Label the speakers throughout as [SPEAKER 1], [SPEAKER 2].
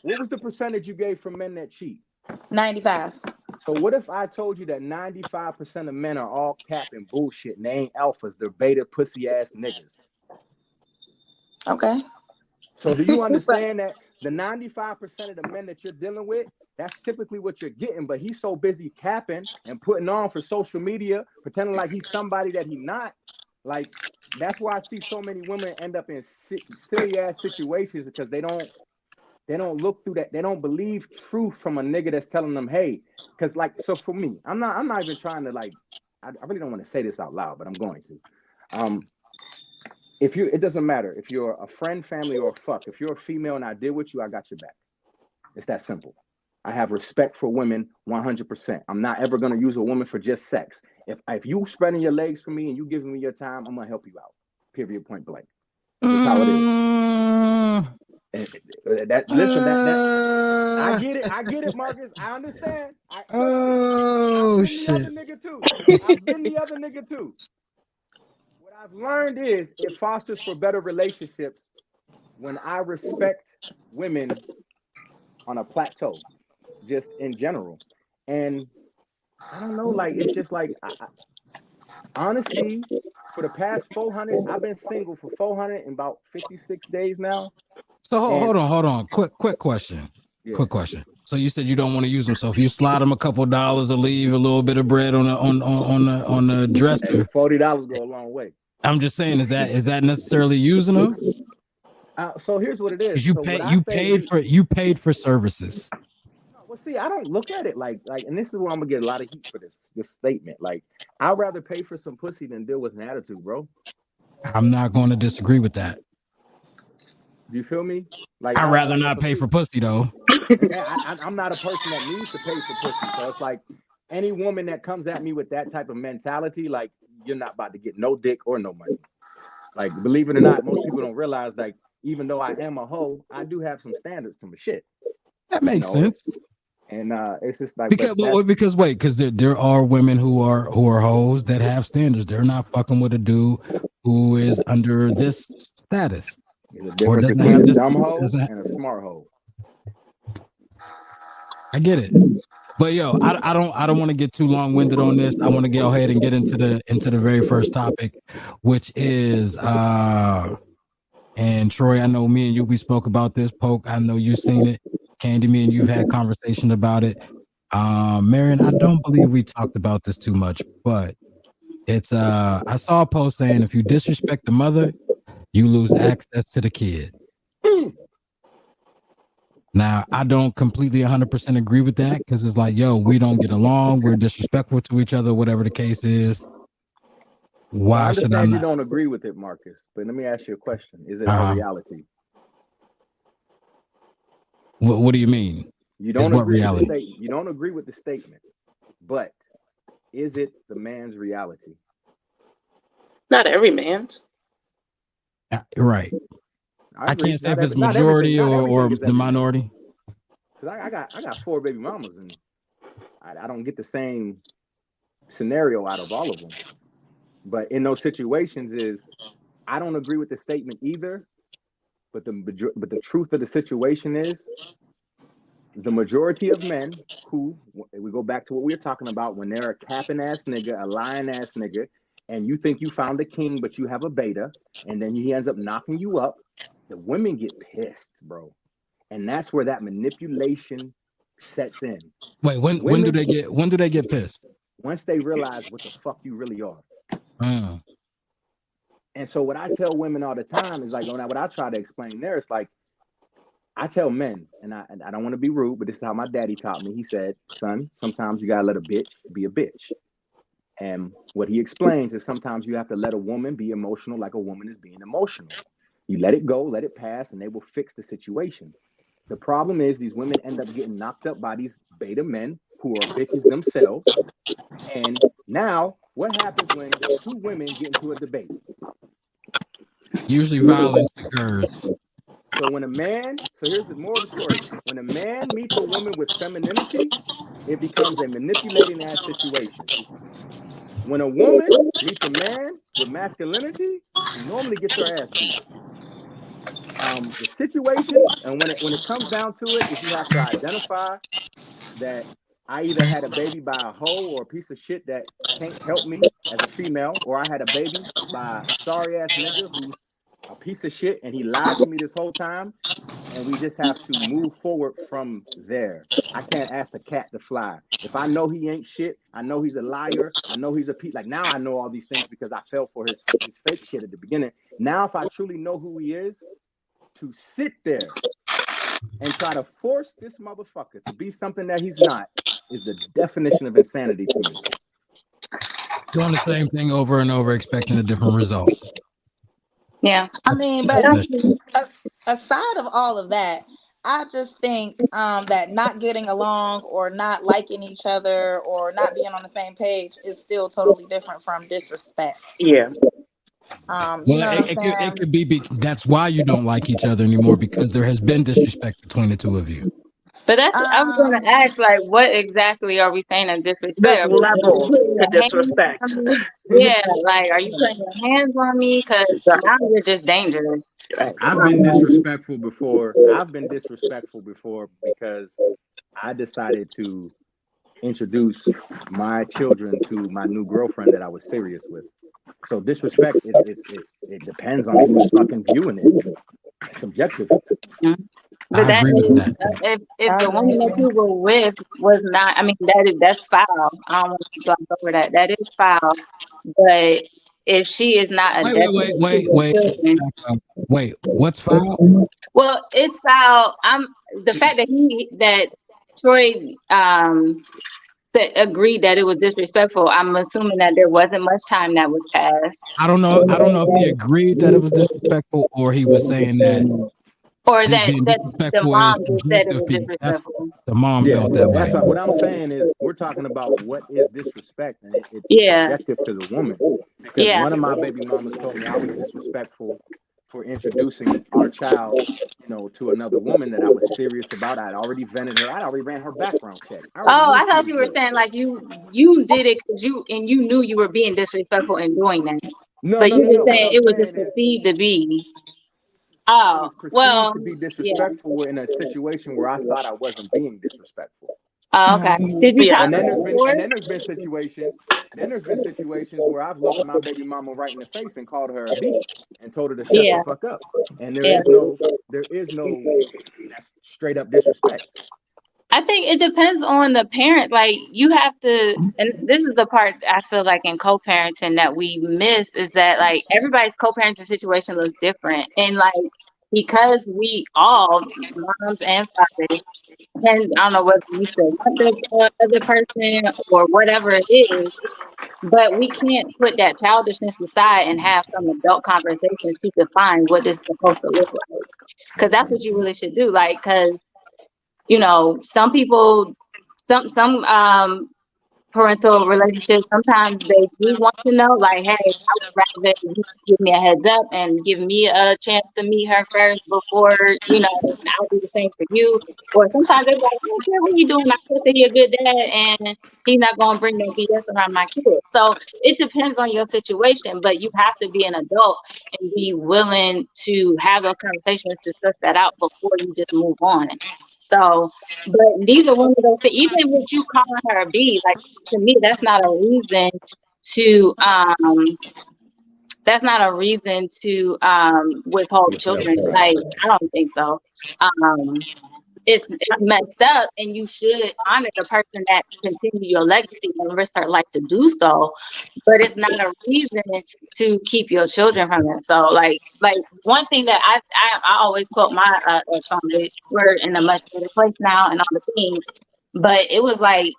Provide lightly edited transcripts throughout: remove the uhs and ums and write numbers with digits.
[SPEAKER 1] what was the percentage you gave for men that cheat?
[SPEAKER 2] 95.
[SPEAKER 1] So what if I told you that 95% of men are all capping bullshit and they ain't alphas, they're beta pussy ass niggas?
[SPEAKER 2] Okay.
[SPEAKER 1] So do you understand that the 95% of the men that you're dealing with, that's typically what you're getting, but he's so busy capping and putting on for social media, pretending like he's somebody that he's not. Like, that's why I see so many women end up in silly ass situations, because they don't look through that. They don't believe truth from a nigga that's telling them, hey, because like, so for me, I'm not even trying to like, I really don't want to say this out loud, but I'm going to. It doesn't matter if you're a friend, family, or a fuck. If you're a female and I deal with you, I got your back. It's that simple. I have respect for women 100%. I'm not ever going to use a woman for just sex. If you spreading your legs for me and you giving me your time, I'm going to help you out. Period, point blank. This is how it is. I get it, Marcus. I understand. I've been
[SPEAKER 3] shit.
[SPEAKER 1] the other nigga too. I've been the other nigga too. What I've learned is it fosters for better relationships when I respect women on a plateau, just in general. And I don't know, like, it's just like, honestly, for the past 400, I've been single for 400 and about 56 days now.
[SPEAKER 3] So hold on. Quick question.
[SPEAKER 1] Yeah.
[SPEAKER 3] Quick question. So you said you don't want to use them. So if you slide them a couple of dollars or leave a little bit of bread on the dresser,
[SPEAKER 1] hey, $40 go a long way.
[SPEAKER 3] I'm just saying, is that necessarily using them?
[SPEAKER 1] So here's what it is.
[SPEAKER 3] You paid for services.
[SPEAKER 1] Well, see, I don't look at it like, and this is where I'm gonna get a lot of heat for this statement. Like, I'd rather pay for some pussy than deal with an attitude, bro.
[SPEAKER 3] I'm not going to disagree with that.
[SPEAKER 1] Do you feel me? Like,
[SPEAKER 3] I'd rather not pay for pussy though.
[SPEAKER 1] I'm not a person that needs to pay for pussy. So it's like, any woman that comes at me with that type of mentality, like, you're not about to get no dick or no money. Like, believe it or not, most people don't realize, like, even though I am a hoe, I do have some standards to my shit.
[SPEAKER 3] That makes sense.
[SPEAKER 1] And it's just like,
[SPEAKER 3] because there are women who are hoes that have standards. They're not fucking with a dude who is under this status.
[SPEAKER 1] There's a difference between a dumb hoe and a smart hoe.
[SPEAKER 3] I get it. But yo, I don't want to get too long-winded on this. I want to go ahead and get into the very first topic, which is and Troy, I know me and you, we spoke about this. Poke, I know you've seen it. Candy, me and you've had conversation about it. Marion, I don't believe we talked about this too much, but it's I saw a post saying if you disrespect the mother, you lose access to the kid. Now, I don't completely 100% agree with that, because it's like, yo, we don't get along, we're disrespectful to each other, whatever the case is. Why should I not?
[SPEAKER 1] You don't agree with it, Marcus, but let me ask you a question. Is it a reality?
[SPEAKER 3] What do you mean?
[SPEAKER 1] You don't agree with the you don't agree with the statement, but is it the man's reality?
[SPEAKER 4] Not every man's.
[SPEAKER 3] Right. I can't say if it's majority or the minority.
[SPEAKER 1] Because I got 4 baby mamas, and I don't get the same scenario out of all of them. But in those situations, I don't agree with the statement either. But the truth of the situation is, the majority of men who, we go back to what we were talking about, when they're a capping ass nigga, a lying ass nigga, and you think you found a king, but you have a beta, and then he ends up knocking you up, the women get pissed, bro. And that's where that manipulation sets in.
[SPEAKER 3] Wait, when do they get pissed?
[SPEAKER 1] Once they realize what the fuck you really are. And so what I tell women all the time is like, what I try to explain there, it's like, I tell men, and I don't want to be rude, but this is how my daddy taught me. He said, son, sometimes you gotta let a bitch be a bitch. And what he explains is sometimes you have to let a woman be emotional like a woman is being emotional. You let it go, let it pass, and they will fix the situation. The problem is these women end up getting knocked up by these beta men who are bitches themselves. And now, what happens when 2 women get into a debate?
[SPEAKER 3] Usually violence occurs.
[SPEAKER 1] So here's the moral of the story. When a man meets a woman with femininity, it becomes a manipulating ass situation. When a woman meets a man with masculinity, she normally gets her ass beat. The situation, and when it comes down to it, if you have to identify that I either had a baby by a hoe or a piece of shit that can't help me as a female, or I had a baby by a sorry ass nigga who's a piece of shit and he lied to me this whole time, and we just have to move forward from there. I can't ask the cat to fly. If I know he ain't shit, I know he's a liar, I know he's a like now I know all these things because I fell for his fake shit at the beginning. Now if I truly know who he is, to sit there and try to force this motherfucker to be something that he's not is the definition of insanity to me.
[SPEAKER 3] Doing the same thing over and over, expecting a different result.
[SPEAKER 4] Yeah.
[SPEAKER 2] I mean, but aside of all of that, I just think that not getting along or not liking each other or not being on the same page is still totally different from disrespect.
[SPEAKER 4] Yeah.
[SPEAKER 2] You know what I'm saying?
[SPEAKER 3] It could be that's why you don't like each other anymore, because there has been disrespect between the two of you.
[SPEAKER 4] But that's I was going to ask, like, what exactly are we saying as disrespect?
[SPEAKER 5] What level of disrespect?
[SPEAKER 4] Yeah, like, are you putting your hands on me? Because now you're just dangerous.
[SPEAKER 1] I've been disrespectful before. I've been disrespectful before because I decided to introduce my children to my new girlfriend that I was serious with. So disrespect, it depends on who's fucking viewing it. It's subjective.
[SPEAKER 4] Mm-hmm. But
[SPEAKER 3] I agree with that.
[SPEAKER 4] If the woman that you were with was not, I mean, that's foul. I don't want to gloss over that. That is foul. But if she is not a
[SPEAKER 3] wait, what's foul?
[SPEAKER 4] Well, it's foul. The fact that Troy agreed that it was disrespectful. I'm assuming that there wasn't much time that was passed.
[SPEAKER 3] I don't know if he agreed that it was disrespectful or he was saying that.
[SPEAKER 4] Or that the mom just said it was disrespectful.
[SPEAKER 3] The mom felt that way.
[SPEAKER 1] That's what I'm saying is we're talking about what is disrespect, and it's subjective to the woman. Because one of my baby mamas told me I was disrespectful for introducing our child, to another woman that I was serious about. I'd already vented her. I'd already ran her background check.
[SPEAKER 4] I thought you were saying like you did it because you knew you were being disrespectful in doing that. But you were saying it was just perceived to be. Oh, well,
[SPEAKER 1] to be disrespectful in a situation where I thought I wasn't being disrespectful.
[SPEAKER 4] Oh, okay. Did you talk?
[SPEAKER 1] And then there's been situations where I've looked my baby mama right in the face and called her a B and told her to shut the fuck up. And there is no that's straight up disrespect.
[SPEAKER 4] I think it depends on the parent. Like you have to, and this is the part I feel like in co-parenting that we miss is that like everybody's co-parenting situation looks different. And like, because we all, moms and fathers, I don't know whether you still want the other person or whatever it is, but we can't put that childishness aside and have some adult conversations to define what this is supposed to look like. Because that's what you really should do. Like, because some people, some parental relationships, sometimes they do want to know, like, hey, I would rather you give me a heads up and give me a chance to meet her first before, I'll do the same for you. Or sometimes they're like, I don't care what you're doing. I'm supposed to be a good dad and he's not going to bring no BS around my kids. So it depends on your situation, but you have to be an adult and be willing to have those conversations to suss that out before you just move on. So, but neither one of those things, even with you calling her a B, like to me, that's not a reason to withhold children. Like, I don't think so. It's messed up, and you should honor the person that continue your legacy and risk her life to do so. But it's not a reason to keep your children from it. So, like one thing that I always quote my song, we're in a much better place now, and all the things. But it was like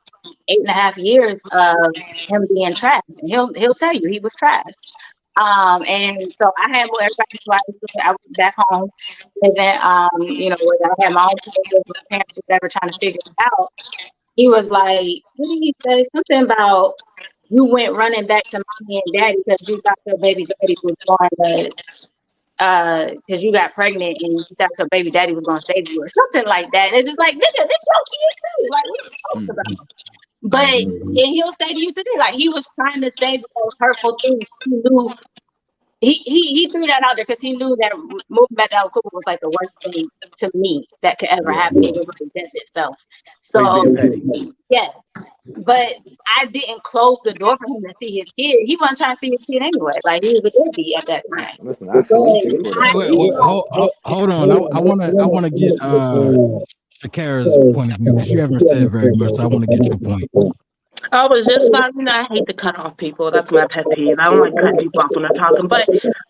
[SPEAKER 4] 8.5 years of him being trashed. He'll tell you he was trashed. And so I had everybody. I was back home living, where I had my own place. My parents were ever trying to figure it out. He was like, what did he say? Something about you went running back to mommy and daddy because you thought your baby daddy was going to, because you got pregnant and you thought your baby daddy was going to save you or something like that. And it's just like, nigga, this your kid too. Like, what are you talking about? But and he'll say to you today, like he was trying to say those hurtful things. He knew he threw that out there because he knew that moving back to Alice Cooper was like the worst thing to me that could ever
[SPEAKER 1] Yeah.
[SPEAKER 4] happen. It was like death itself.
[SPEAKER 1] So he's being
[SPEAKER 4] So
[SPEAKER 1] petty.
[SPEAKER 4] yeah, but I didn't close the door for him to see his kid. He wasn't trying to see his kid anyway. Like he was a baby at that time.
[SPEAKER 1] Listen, I salute you for that.
[SPEAKER 3] Hold on. I wanna get Shakira's point of view because you haven't said very much. So I want to get your point.
[SPEAKER 5] I was just about, I hate to cut off people. That's my pet peeve. I don't like cutting people off when they're talking. But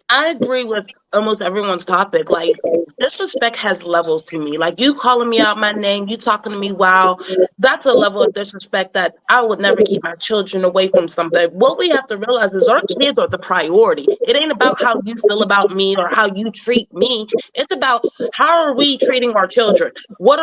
[SPEAKER 5] I agree with almost everyone's topic. Like, disrespect has levels to me. Like, you calling me out my name, you talking to me, wow, that's a level of disrespect that I would never keep my children away from something. What we have to realize is our kids are the priority. It ain't about how you feel about me or how you treat me. It's about how are we treating our children? What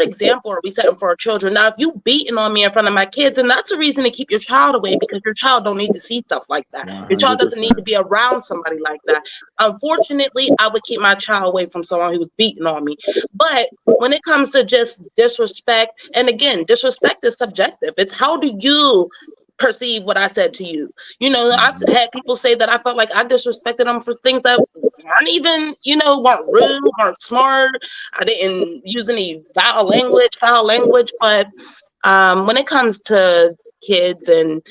[SPEAKER 5] example are we setting for our children? Now, if you beating on me in front of my kids, and that's a reason to keep your child away, because your child don't need to see stuff like that. Your child doesn't need to be around somebody like that. Unfortunately, I would keep my child away from someone who was beating on me. But when it comes to just disrespect, and again, disrespect is subjective. It's how do you perceive what I said to you? I've had people say that I felt like I disrespected them for things that weren't even, weren't rude, weren't smart. I didn't use any foul language, but when it comes to kids and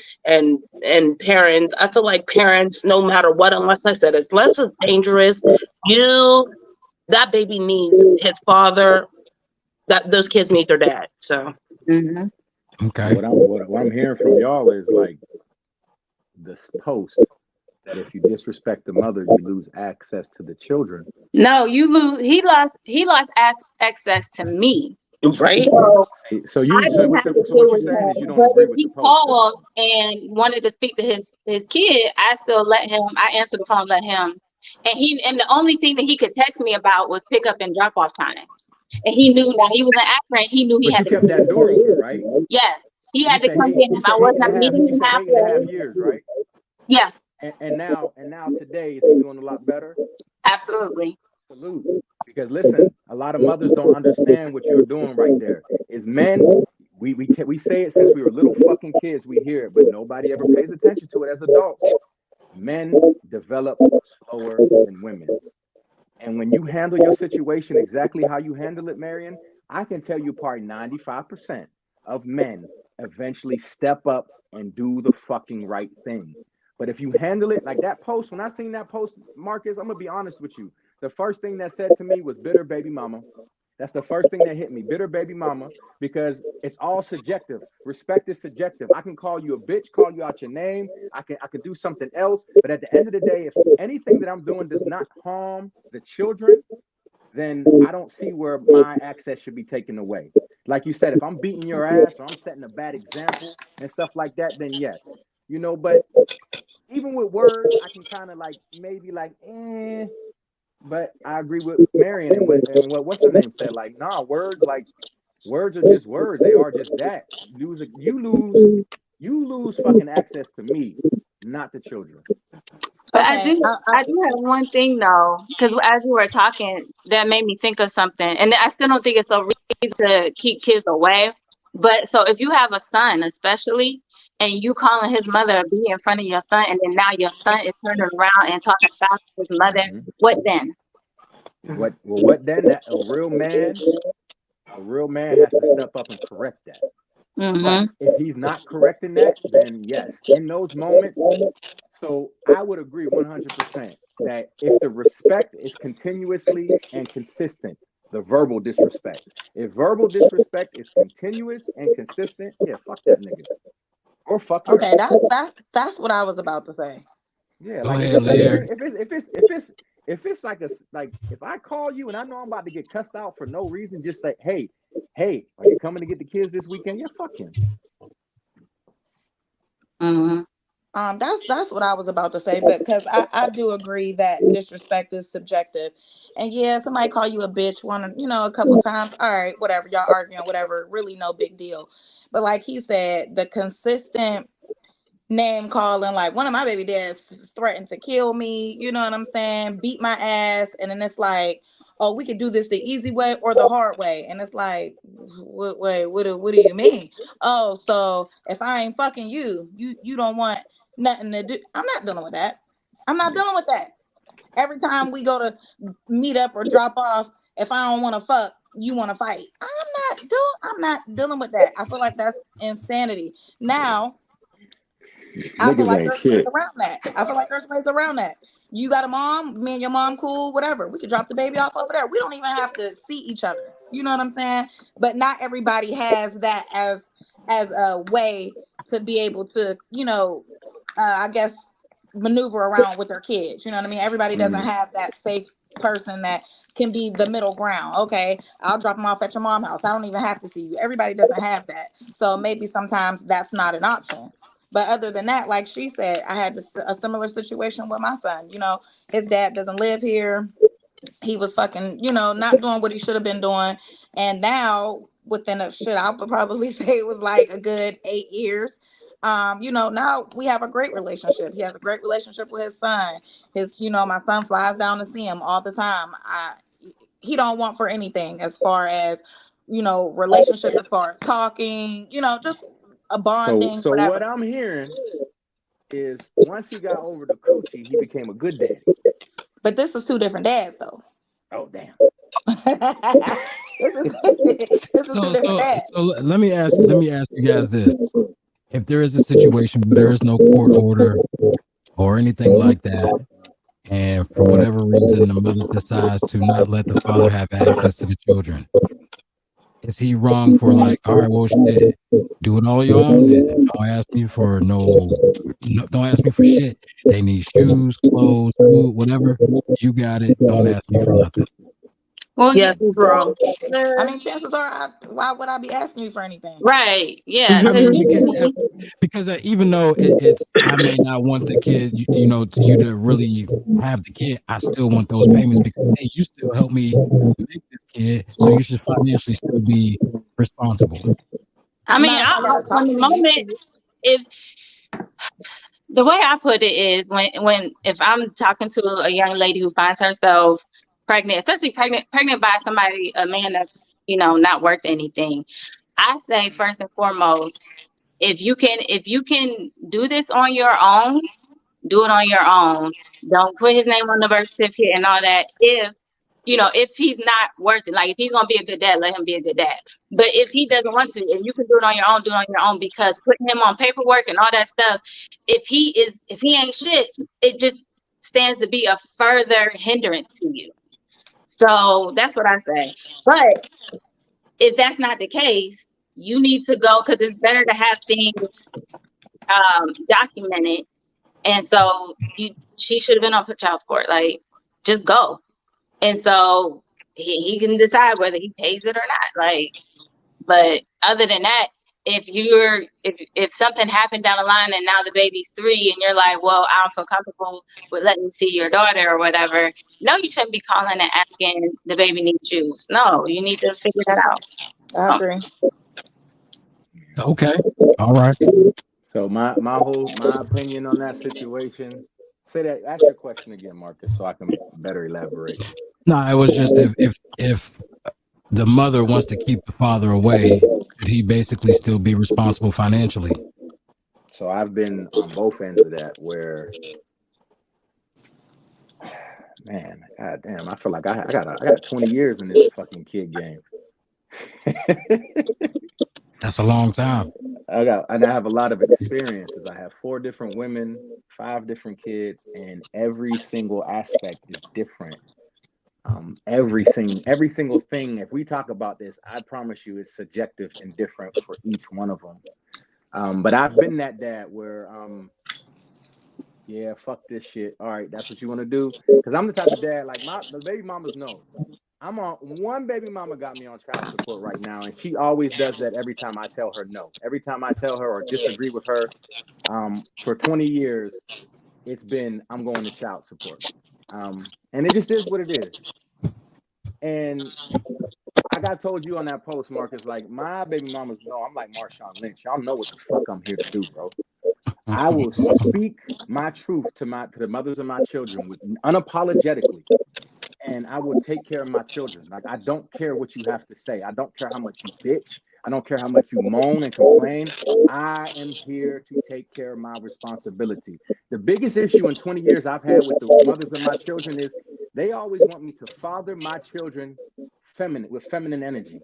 [SPEAKER 5] parents, I feel like parents, no matter what, unless it's less dangerous, that baby needs his father, that those kids need their dad. So
[SPEAKER 3] Okay.
[SPEAKER 1] What I'm hearing from y'all is like this post that if you disrespect the mother, you lose access to the children.
[SPEAKER 4] No, you lose. He lost access to me.
[SPEAKER 5] Right.
[SPEAKER 1] So what you're saying is you don't agree with the post. But if he
[SPEAKER 4] called and wanted to speak to his kid, I still let him. I answered the phone, let him, and the only thing that he could text me about was pick up and drop off times. And he knew now he was an Akron. He knew he had to
[SPEAKER 1] kept that door open, right?
[SPEAKER 4] Yes, he had to come in. I was not meeting him halfway.
[SPEAKER 1] 8.5 years, right?
[SPEAKER 4] Yeah.
[SPEAKER 1] And now today, is he doing a lot better?
[SPEAKER 4] Absolutely.
[SPEAKER 1] Salute. Because listen, a lot of mothers don't understand what you're doing right there. Is men, we say it since we were little fucking kids, we hear it, but nobody ever pays attention to it as adults. Men develop slower than women. And when you handle your situation exactly how you handle it, Marion, I can tell you probably 95% of men eventually step up and do the fucking right thing. But if you handle it like that post, when I seen that post, Marcus, I'm gonna be honest with you. The first thing that said to me was bitter baby mama. That's the first thing that hit me, bitter baby mama, because it's all subjective. Respect is subjective. I can call you a bitch, call you out your name. I can do something else. But at the end of the day, if anything that I'm doing does not harm the children, then I don't see where my access should be taken away. Like you said, if I'm beating your ass or I'm setting a bad example and stuff like that, then yes. But even with words, I can kind of but I agree with Marion and what's her name said. Like, nah, words are just words. They are just that. You lose fucking access to me, not the children.
[SPEAKER 4] But okay. I do have one thing though, because as you were talking, that made me think of something, and I still don't think it's a reason to keep kids away. But so if you have a son, especially, and you calling his mother be in front of your son, and then now your son is turning around and talking about his mother, what then?
[SPEAKER 1] What then? A real man has to step up and correct that. But if he's not correcting that, then yes, in those moments. So I would agree 100% that if the respect is continuously and consistent, the verbal disrespect. If verbal disrespect is continuous and consistent, yeah, fuck that nigga. Or fuck her.
[SPEAKER 2] Okay, that's what I was about to say.
[SPEAKER 1] Yeah, like if it's like if I call you and I know I'm about to get cussed out for no reason, just say, hey, are you coming to get the kids this weekend? Yeah, fuck him.
[SPEAKER 2] That's what I was about to say, but because I do agree that disrespect is subjective. And yeah, somebody call you a bitch a couple times. All right, whatever, y'all arguing, whatever, really no big deal. But like he said, the consistent name calling, like one of my baby dads threatened to kill me, you know what I'm saying? Beat my ass. And then it's like, oh, we could do this the easy way or the hard way. And it's like, what do you mean? Oh, so if I ain't fucking you don't want nothing to do. I'm not dealing with that. I'm not dealing with that. Every time we go to meet up or drop off, if I don't want to fuck, you want to fight. I'm not dealing with that. I feel like that's insanity. Now, I feel
[SPEAKER 1] Niggas
[SPEAKER 2] like
[SPEAKER 1] ain't
[SPEAKER 2] there's ways
[SPEAKER 1] shit.
[SPEAKER 2] around that. You got a mom, me and your mom cool, whatever. We could drop the baby off over there. We don't even have to see each other. You know what I'm saying? But not everybody has that as a way to be able to, I guess maneuver around with their kids. You know what I mean? Everybody doesn't have that safe person that can be the middle ground. Okay, I'll drop them off at your mom's house. I don't even have to see you. Everybody doesn't have that. So maybe sometimes that's not an option. But other than that, like she said, I had a similar situation with my son. His dad doesn't live here. He was fucking, not doing what he should have been doing. And now within I would probably say it was like a good 8 years. Now we have a great relationship. He has a great relationship with his son. My son flies down to see him all the time. He don't want for anything as far as, relationship, as far as talking, just a bonding,
[SPEAKER 1] So
[SPEAKER 2] whatever.
[SPEAKER 1] what I'm hearing is once he got over the coochie, he became a good daddy.
[SPEAKER 2] But this is two different dads, though.
[SPEAKER 1] Oh damn.
[SPEAKER 2] this is two different dads.
[SPEAKER 3] So let me ask you guys this: if there is a situation where there is no court order or anything like that, and for whatever reason the mother decides to not let the father have access to the children, is he wrong for like, all right, well, shit, do it all on your own, and don't ask me for don't ask me for shit. They need shoes, clothes, food, whatever. You got it. Don't ask me for nothing.
[SPEAKER 4] Well,
[SPEAKER 5] Yes, he's wrong.
[SPEAKER 2] I mean, chances are, why would I be asking you for anything?
[SPEAKER 4] right, yeah.
[SPEAKER 3] I mean,
[SPEAKER 4] Usually-
[SPEAKER 3] because even though it's, I may not want the kid, you to really have the kid, I still want those payments because hey, you still help me make this kid, so you should financially still be responsible.
[SPEAKER 4] I mean,
[SPEAKER 2] Not if I gotta
[SPEAKER 4] on
[SPEAKER 2] talk
[SPEAKER 4] the
[SPEAKER 2] to
[SPEAKER 4] moment,
[SPEAKER 2] you.
[SPEAKER 4] if the way I put it is if I'm talking to a young lady who finds herself pregnant, especially pregnant by a man that's, not worth anything, I say first and foremost, if you can do this on your own, do it on your own. Don't put his name on the birth certificate and all that. If he's not worth it, like if he's gonna be a good dad, let him be a good dad. But if he doesn't want to, and you can do it on your own, do it on your own, because putting him on paperwork and all that stuff, if he ain't shit, it just stands to be a further hindrance to you. So that's what I say. But if that's not the case, you need to go, because it's better to have things documented. And so she should have been on child support. Like, just go. And so he can decide whether he pays it or not. Like, but other than that, if something happened down the line and now the baby's 3 and you're like, well, I don't feel comfortable with letting you see your daughter or whatever, no, you shouldn't be calling and asking the baby needs shoes. No, you need to figure that out.
[SPEAKER 2] I agree.
[SPEAKER 3] Okay, all right.
[SPEAKER 1] So my opinion on that situation. Ask your question again, Marcus, so I can better elaborate.
[SPEAKER 3] No, it was just if the mother wants to keep the father away, should he basically still be responsible financially?
[SPEAKER 1] So I've been on both ends of that where, man, god damn, I feel like I got 20 years in this fucking kid game.
[SPEAKER 3] That's a long time.
[SPEAKER 1] I have a lot of experiences. I have 4 different women, 5 different kids, and every single aspect is different. Every single thing, if we talk about this, I promise you, is subjective and different for each one of them. But I've been that dad where, yeah, fuck this shit. All right, that's what you want to do. Because I'm the type of dad, like the baby mamas know. I'm on one baby mama got me on child support right now, and she always does that every time I tell her no. Every time I tell her or disagree with her, for 20 years, it's been I'm going to child support. And it just is what it is. And I got told you on that post, Marcus, like my baby mamas know I'm like Marshawn Lynch. Y'all know what the fuck I'm here to do, bro. I will speak my truth to the mothers of my children unapologetically. And I will take care of my children. Like, I don't care what you have to say. I don't care how much you bitch. I don't care how much you moan and complain. I am here to take care of my responsibility. The biggest issue in 20 years I've had with the mothers of my children is they always want me to father my children with feminine energy.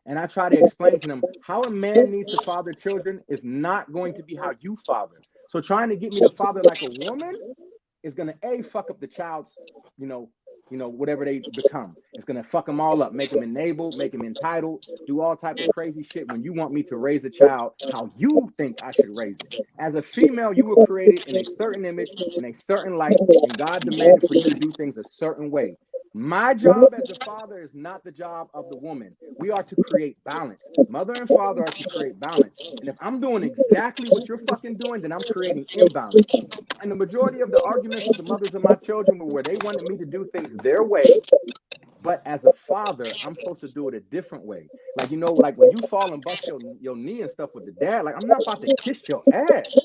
[SPEAKER 1] And I try to explain to them how a man needs to father children is not going to be how you father. So trying to get me to father like a woman is going to fuck up the child's, whatever they become. It's going to fuck them all up, make them enabled, make them entitled, do all type of crazy shit when you want me to raise a child how you think I should raise it. As a female, you were created in a certain image, in a certain light, and God demanded for you to do things a certain way. My job as the father is not the job of the woman. We are to create balance. Mother and father are to create balance. And if I'm doing exactly what you're fucking doing, then I'm creating imbalance. And the majority of the arguments with the mothers of my children were where they wanted me to do things their way. But as a father, I'm supposed to do it a different way. Like, like when you fall and bust your knee and stuff with the dad, like I'm not about to kiss your ass.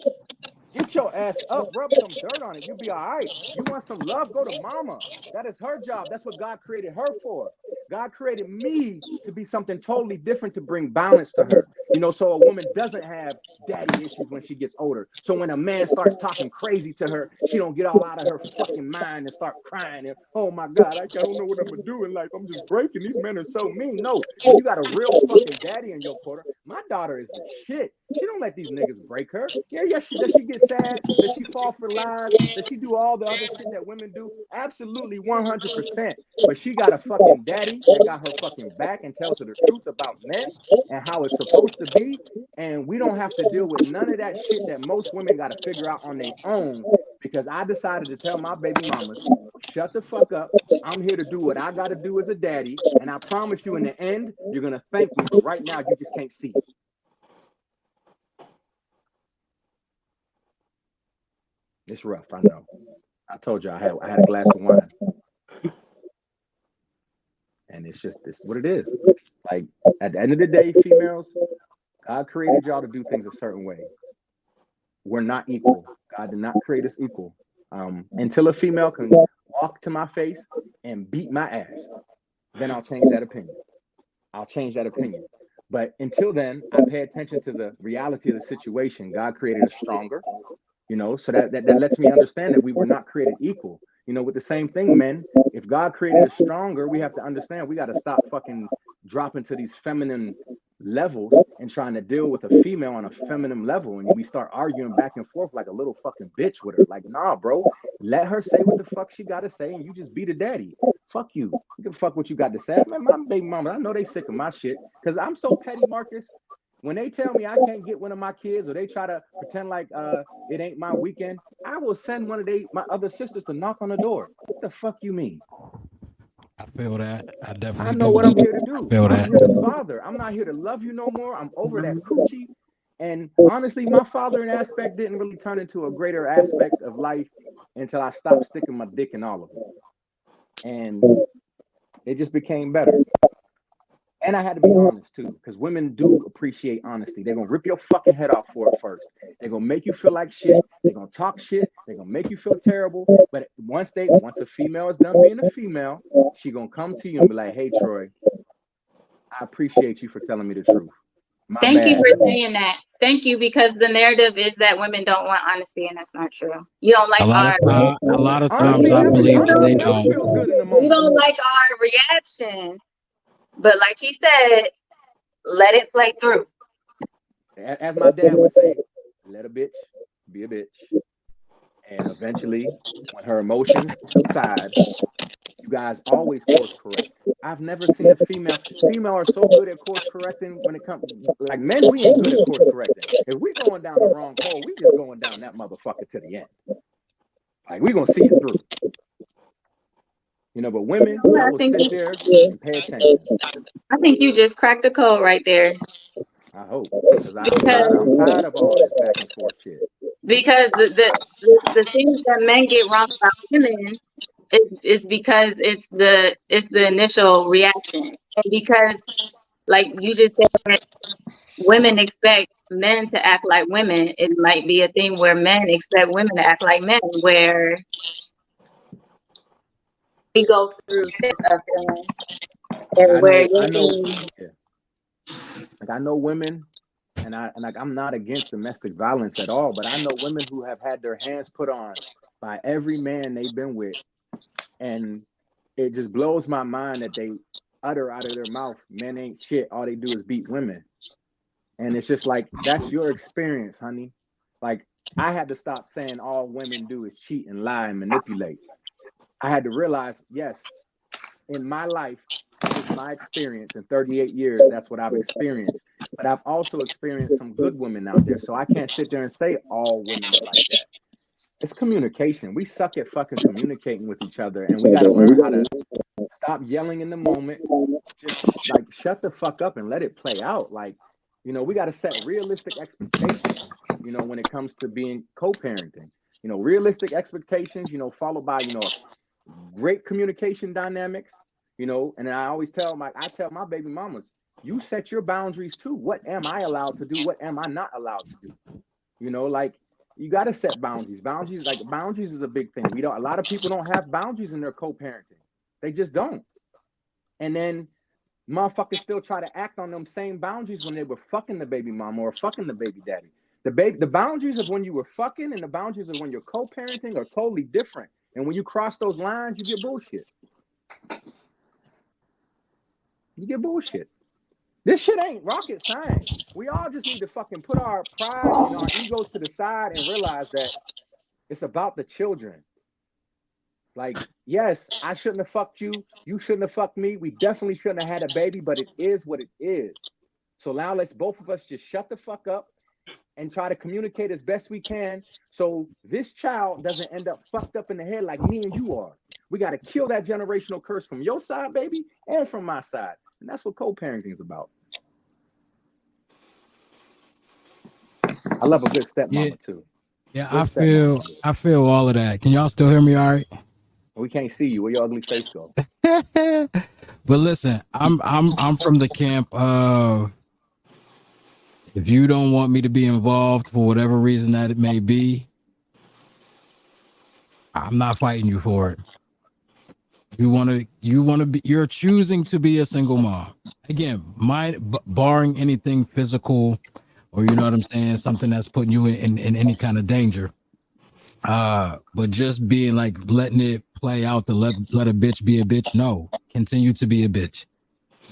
[SPEAKER 1] Get your ass up, rub some dirt on it. You'll be all right. You want some love? Go to mama. That is her job. That's what God created her for. God created me to be something totally different to bring balance to her. So a woman doesn't have daddy issues when she gets older. So when a man starts talking crazy to her, she don't get all out of her fucking mind and start crying and, oh my God, I don't know what I'm gonna do in life. I'm just breaking. These men are so mean. No, when you got a real fucking daddy in your corner, my daughter is the shit. She don't let these niggas break her. Does she get sad? Does she fall for lies? Does she do all the other shit that women do? Absolutely 100%. But she got a fucking daddy that got her fucking back and tells her the truth about men and how it's supposed to be. And we don't have to deal with none of that shit that most women got to figure out on their own, because I decided to tell my baby mamas, shut the fuck up. I'm here to do what I got to do as a daddy. And I promise you in the end, you're going to thank me. But right now, you just can't see it. It's rough, I know. I told you I had a glass of wine. And it's what it is. Like, at the end of the day, females, God created y'all to do things a certain way. We're not equal. God did not create us equal. Until a female can walk to my face and beat my ass, then I'll change that opinion. But until then, I pay attention to the reality of the situation. God created us stronger. So that lets me understand that we were not created equal. With the same thing, men, if God created us stronger, we have to understand we got to stop fucking dropping to these feminine levels and trying to deal with a female on a feminine level. And we start arguing back and forth like a little fucking bitch with her. Like, nah, bro, let her say what the fuck she got to say and you just be the daddy. Fuck you. You can fuck what you got to say. Man, my baby mama, I know they sick of my shit because I'm so petty, Marcus. When they tell me I can't get one of my kids or they try to pretend like it ain't my weekend, I will send one of my other sisters to knock on the door. What the fuck you mean?
[SPEAKER 3] I feel that. I
[SPEAKER 1] know what I'm here to do.
[SPEAKER 3] I'm
[SPEAKER 1] here to father. I'm not here to love you no more. I'm over that coochie. And honestly, my fathering aspect didn't really turn into a greater aspect of life until I stopped sticking my dick in all of it. And it just became better. And I had to be honest too, because women do appreciate honesty. They're gonna rip your fucking head off for it first. They're gonna make you feel like shit. They're gonna talk shit. They're gonna make you feel terrible. But once a female is done being a female, she gonna come to you and be like, "Hey, Troy, I appreciate you for telling me the truth."
[SPEAKER 4] Thank you for saying that. Thank you, because the narrative is that women don't want honesty, and that's not true. You don't like
[SPEAKER 3] a lot of times I believe that they don't.
[SPEAKER 4] You don't like our reaction. But like he said, let it play through.
[SPEAKER 1] As my dad would say, let a bitch be a bitch. And eventually, when her emotions subside, you guys always course correct. I've never seen a female are so good at course correcting when it comes, like men, we ain't good at course correcting. If we going down the wrong hole, we just going down that motherfucker to the end. Like, we gonna see it through. But women, I will sit there and pay attention.
[SPEAKER 4] I think you just cracked the code right there.
[SPEAKER 1] I hope, because I'm tired of all this back and forth shit.
[SPEAKER 4] Because the things that men get wrong about women is because it's the initial reaction, and because, like you just said, women expect men to act like women. It might be a thing where men expect women to act like men, where we go through sets of feelings, and where
[SPEAKER 1] Like I know women, and I'm not against domestic violence at all, but I know women who have had their hands put on by every man they've been with, and it just blows my mind that they utter out of their mouth, men ain't shit, all they do is beat women. And it's just like, that's your experience, honey. Like, I had to stop saying all women do is cheat and lie and manipulate. I had to realize, yes, in my life, this is my experience in 38 years, that's what I've experienced. But I've also experienced some good women out there. So I can't sit there and say all women are like that. It's communication. We suck at fucking communicating with each other, and we got to learn how to stop yelling in the moment. Just like shut the fuck up and let it play out. Like, you know, we got to set realistic expectations, you know, when it comes to being co-parenting. You know, realistic expectations, you know, followed by, you know, great communication dynamics, you know. And I always tell my baby mamas, you set your boundaries too. What am I allowed to do? What am I not allowed to do? You know, like, you got to set boundaries. Boundaries is a big thing. A lot of people don't have boundaries in their co-parenting. They just don't. And then motherfuckers still try to act on them same boundaries when they were fucking the baby mama or fucking the baby daddy. The boundaries of when you were fucking and the boundaries of when you're co-parenting are totally different. And when you cross those lines, you get bullshit. This shit ain't rocket science. We all just need to fucking put our pride and our egos to the side and realize that it's about the children. Like, yes, I shouldn't have fucked you. You shouldn't have fucked me. We definitely shouldn't have had a baby, but it is what it is. So now let's both of us just shut the fuck up and try to communicate as best we can so this child doesn't end up fucked up in the head like me and you are. We got to kill that generational curse from your side, baby, and from my side. And that's what co-parenting is about. I love a good stepmama too.
[SPEAKER 3] Yeah, I feel all of that. Can y'all still hear me all right?
[SPEAKER 1] We can't see you. Where your ugly face go?
[SPEAKER 3] But listen, I'm from the camp of, if you don't want me to be involved for whatever reason that it may be, I'm not fighting you for it. You want to be, you're choosing to be a single mom. Again, barring anything physical, or you know what I'm saying, something that's putting you in any kind of danger. But just being like letting it play out to let a bitch be a bitch. No, continue to be a bitch.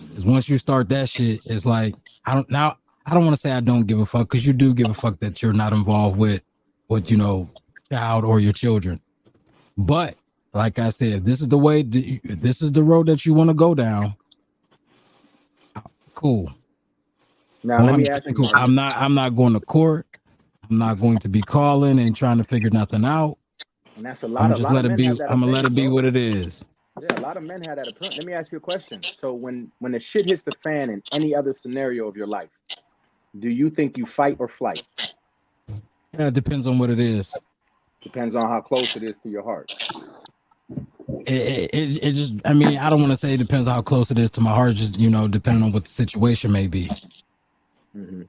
[SPEAKER 3] Because once you start that shit, it's like, I don't want to say I don't give a fuck, because you do give a fuck that you're not involved with, you know, child or your children. But like I said, this is the way, this is the road that you want to go down. Cool.
[SPEAKER 1] Now let me ask you.
[SPEAKER 3] Cool. I'm not going to court. I'm not going to be calling and trying to figure nothing out.
[SPEAKER 1] And that's a lot. I'm
[SPEAKER 3] gonna let it be what it is.
[SPEAKER 1] Yeah, a lot of men have that approach. Let me ask you a question. So when the shit hits the fan in any other scenario of your life, do you think you fight or flight?
[SPEAKER 3] Yeah, it depends on what it is.
[SPEAKER 1] Depends on how close it is to your heart.
[SPEAKER 3] It just, I mean, I don't want to say it depends on how close it is to my heart, just, you know, depending on what the situation may be.
[SPEAKER 1] Mm-hmm.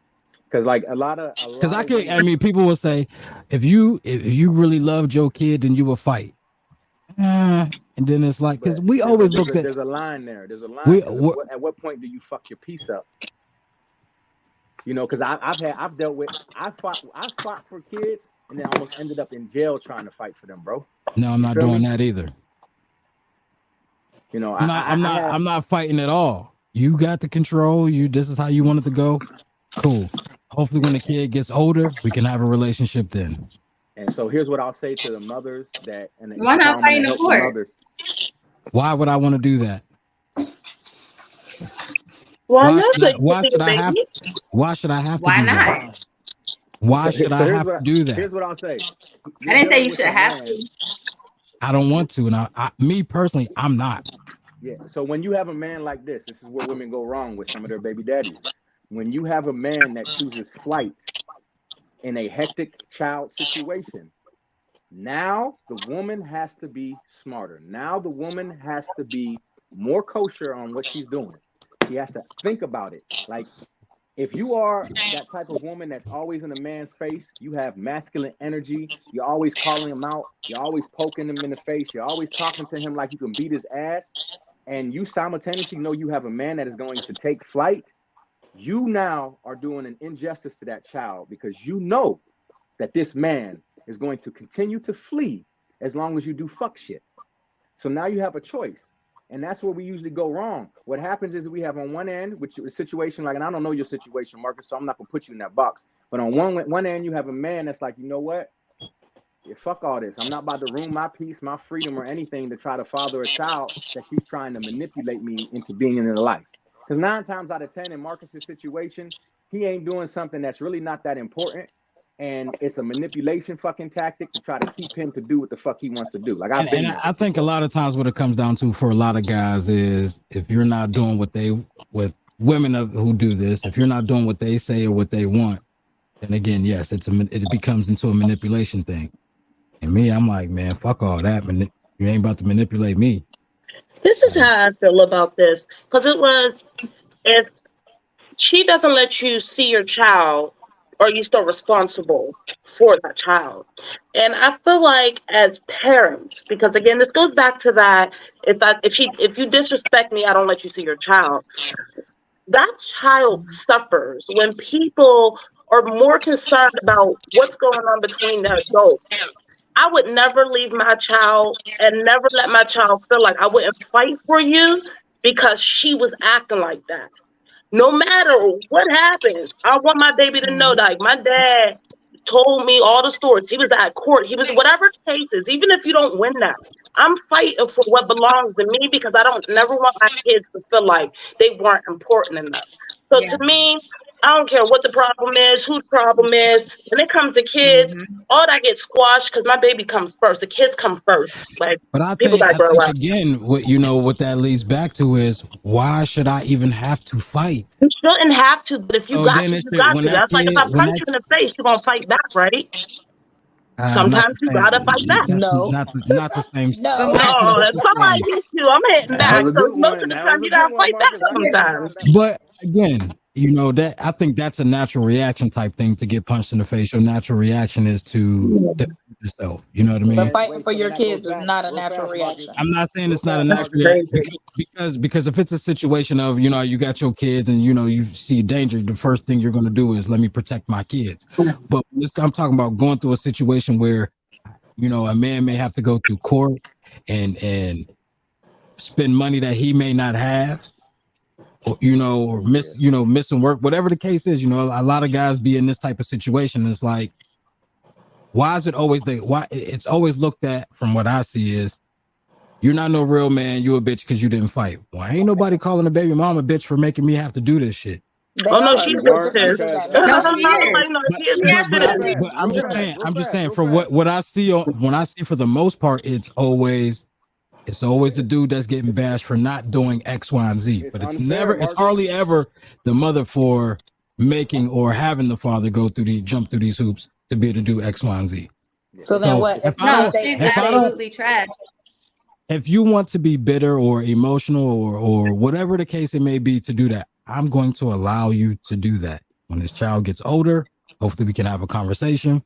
[SPEAKER 1] Because like
[SPEAKER 3] I mean, people will say, if you really loved your kid, then you will fight. And then it's like, because we always look at,
[SPEAKER 1] there's a line there. There's a line. At what point do you fuck your piece up? You know, because I fought for kids and then almost ended up in jail trying to fight for them, bro.
[SPEAKER 3] No, I'm not doing that either.
[SPEAKER 1] You know,
[SPEAKER 3] I'm not fighting at all. You got the control. This is how you want it to go. Cool. Hopefully when the kid gets older, we can have a relationship then.
[SPEAKER 1] And so here's what I'll say to the mothers
[SPEAKER 4] why not fight in the court?
[SPEAKER 3] Why would I want to do that?
[SPEAKER 5] Why
[SPEAKER 3] should I have to do that? Why should I have to do that?
[SPEAKER 1] Here's what I'll say.
[SPEAKER 4] I didn't say you should have to.
[SPEAKER 3] I don't want to, and me personally, I'm not.
[SPEAKER 1] Yeah. So when you have a man like this is where women go wrong with some of their baby daddies. When you have a man that chooses flight in a hectic child situation, now the woman has to be smarter. Now the woman has to be more kosher on what she's doing. She has to think about it. Like, if you are that type of woman that's always in a man's face, you have masculine energy, you're always calling him out, you're always poking him in the face, you're always talking to him like you can beat his ass, and you simultaneously know you have a man that is going to take flight, you now are doing an injustice to that child because you know that this man is going to continue to flee as long as you do fuck shit. So now you have a choice. And that's where we usually go wrong. What happens is we have on one end, which is a situation like, and I don't know your situation, Marcus, so I'm not gonna put you in that box. But on one end, you have a man that's like, you know what? Yeah, fuck all this. I'm not about to ruin my peace, my freedom, or anything to try to father a child that she's trying to manipulate me into being in her life. Because 9 times out of 10 in Marcus's situation, he ain't doing something that's really not that important. And it's a manipulation fucking tactic to try to keep him to do what the fuck he wants to do. Like
[SPEAKER 3] I think a lot of times what it comes down to for a lot of guys is if you're not doing what they with women who do this, if you're not doing what they say or what they want, then again, yes, it becomes into a manipulation thing. And me, I'm like, man, fuck all that. You ain't about to manipulate me.
[SPEAKER 5] This is how I feel about this, because it was, if she doesn't let you see your child, are you still responsible for that child? And I feel like as parents, because again, this goes back to that, if you disrespect me, I don't let you see your child. That child suffers when people are more concerned about what's going on between the adults. I would never leave my child and never let my child feel like I wouldn't fight for you because she was acting like that. No matter what happens, I want my baby to know, like, my dad told me all the stories. He was at court. He was whatever the case is. Even if you don't win that, I'm fighting for what belongs to me because I don't never want my kids to feel like they weren't important enough. So to me, I don't care what the problem is, who the problem is. When it comes to kids, all that gets squashed because my baby comes first. The kids come first. Like,
[SPEAKER 3] but I
[SPEAKER 5] people
[SPEAKER 3] think,
[SPEAKER 5] gotta grow up.
[SPEAKER 3] again, what that leads back to is why should I even have to fight?
[SPEAKER 5] You shouldn't have to, but if you got to, you got to. That's like if I punch you in the face, you're gonna fight back, right? Sometimes you gotta fight back.
[SPEAKER 2] No,
[SPEAKER 3] not the same.
[SPEAKER 2] no.
[SPEAKER 5] Oh, that's somebody hits you. I'm hitting back. So most of the time you gotta fight back sometimes.
[SPEAKER 3] But again, that I think that's a natural reaction type thing to get punched in the face. Your natural reaction is to defend yourself. You know what I mean?
[SPEAKER 2] But fighting for your kids is not a natural reaction.
[SPEAKER 3] I'm not saying it's not a natural reaction because if it's a situation of, you got your kids and, you see danger, the first thing you're going to do is let me protect my kids. But I'm talking about going through a situation where, a man may have to go through court and spend money that he may not have. Or missing work, whatever the case is, a lot of guys be in this type of situation. It's like, why is it always it's always looked at from what I see is you're not no real man, you a bitch because you didn't fight. Well, ain't nobody calling a baby mom a bitch for making me have to do this shit.
[SPEAKER 5] Oh no, she's bitches.
[SPEAKER 6] No, she is.
[SPEAKER 3] But I'm just saying for what I see when I see for the most part, it's always the dude that's getting bashed for not doing X, Y, and Z. But it's hardly ever the mother for making or having the father jump through these hoops to be able to do X, Y, and Z.
[SPEAKER 2] So then what?
[SPEAKER 6] She's absolutely trash.
[SPEAKER 3] If you want to be bitter or emotional or whatever the case it may be to do that, I'm going to allow you to do that. When this child gets older, hopefully we can have a conversation